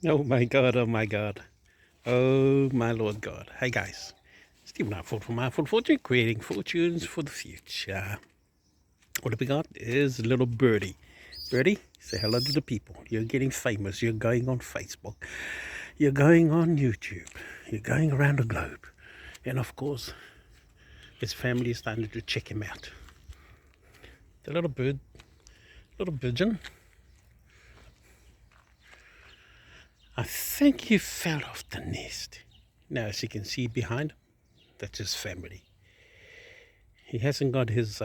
Oh my God, oh my God. Oh my Lord God. Hey guys, Stephen Outford from Outford Fortune, creating fortunes for the future. What have we got? Is little Birdie. Birdie, say hello to the people. You're getting famous. You're going on Facebook. You're going on YouTube. You're going around the globe. And of course, his family is starting to check him out. The little bird, little pigeon, I think he fell off the nest. Now, as you can see behind, that's his family. He hasn't got his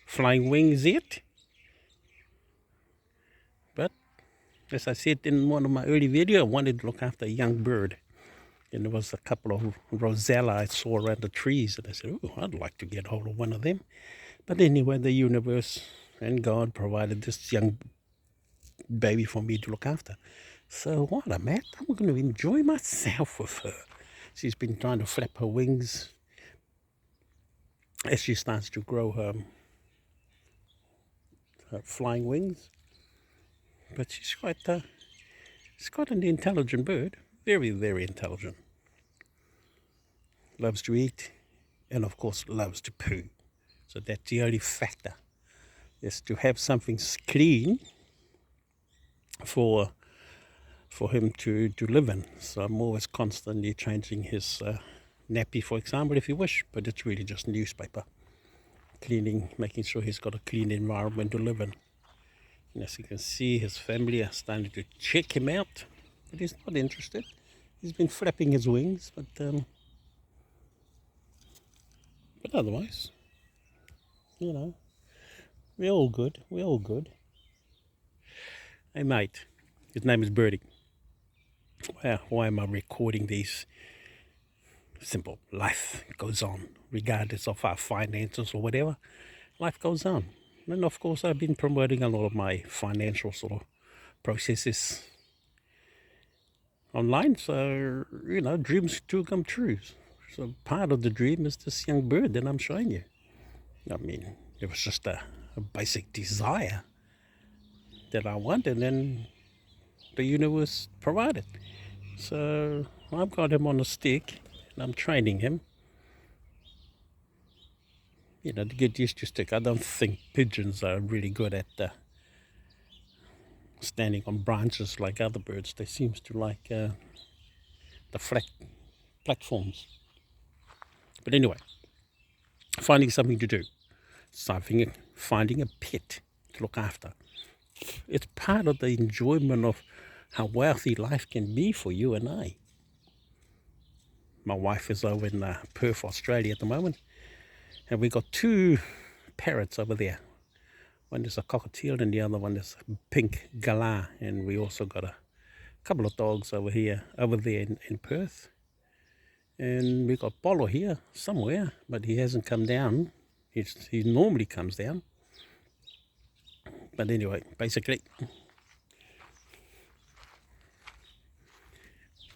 flying wings yet, but as I said in one of my early videos, I wanted to look after a young bird. And there was a couple of rosella I saw around the trees, and I said, oh, I'd like to get hold of one of them. But anyway, the universe and God provided this young baby for me to look after. So what I'm at, I'm going to enjoy myself with her. She's been trying to flap her wings as she starts to grow her flying wings. But she's quite an intelligent bird, very, very intelligent. Loves to eat, and of course loves to poo. So that's the only factor, is to have something clean for him to live in. So I'm always constantly changing his nappy, for example, if you wish, but it's really just newspaper. Cleaning, making sure he's got a clean environment to live in. And as you can see, his family are starting to check him out, but he's not interested. He's been flapping his wings, but otherwise, you know, we're all good. We're all good. Hey, mate, his name is Birdie. Well, why am I recording these? Simple. Life goes on, regardless of our finances or whatever. Life goes on. And of course, I've been promoting a lot of my financial sort of processes online. So, dreams do come true. So part of the dream is this young bird that I'm showing you. I mean, it was just a basic desire that I wanted, and the universe provided. So I've got him on a stick, and I'm training him. To get used to stick. I don't think pigeons are really good at standing on branches like other birds. They seem to like the flat platforms. But anyway, finding something to do, finding a pet to look after. It's part of the enjoyment of how wealthy life can be for you and I. My wife is over in Perth, Australia at the moment, and we got two parrots over there. One is a cockatiel and the other one is a pink galah, and we also got a couple of dogs over there in Perth. And we got Polo here somewhere, but he hasn't come down. He normally comes down. But anyway, basically,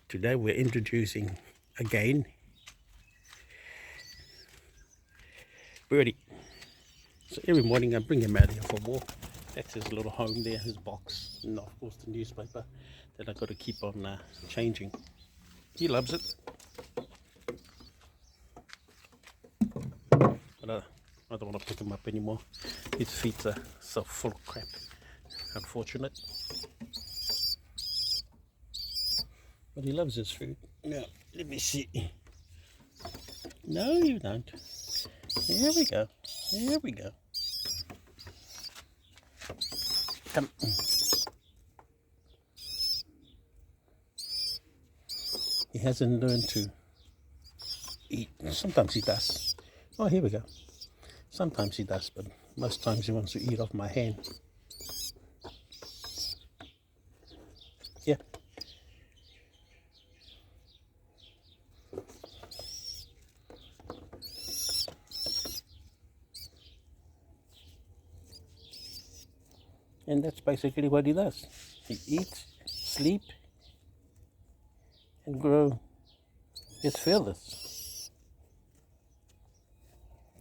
today we're introducing again Birdie. So every morning I bring him out here for a walk. That's his little home there, his box, and of course the newspaper that I've got to keep on changing. He loves it. But I don't want to pick him up anymore. His feet are so full of crap. Unfortunate. But he loves his food. Now, let me see. No, you don't. There we go. There we go. Come. He hasn't learned to eat. Sometimes he does. Oh, here we go. Sometimes he does, but most times he wants to eat off my hand. Yeah. And that's basically what he does. He eats, sleep, and grow his feathers.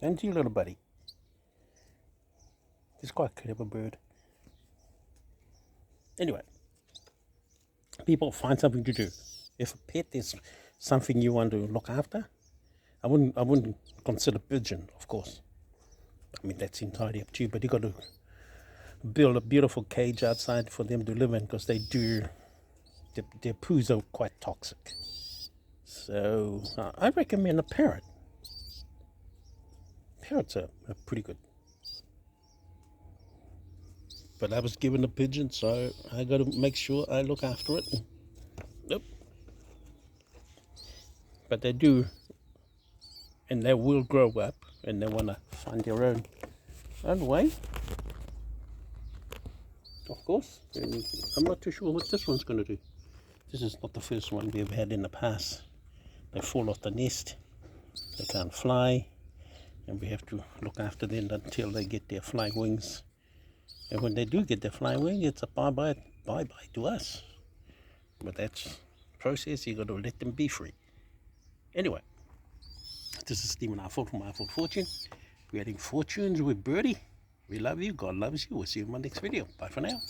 And you, little buddy. He's quite a clever bird. Anyway, People find something to do. If a pet is something you want to look after, I wouldn't consider pigeon, of course. I mean, that's entirely up to you, but you got to build a beautiful cage outside for them to live in, because their poos are quite toxic. So I recommend a parrot. Parrots are pretty good. But I was given a pigeon, so I got to make sure I look after it. Yep. But they do, and they will grow up, and they want to find their own way. Of course. And I'm not too sure what this one's going to do. This is not the first one we've had in the past. They fall off the nest. They can't fly, and we have to look after them until they get their flying wings. And when they do get their flying wing, it's a bye-bye to us. But that's the process. You got to let them be free. Anyway, this is Stephen Arfold from Arfold Fortune. Creating fortunes with Birdie. We love you. God loves you. We'll see you in my next video. Bye for now.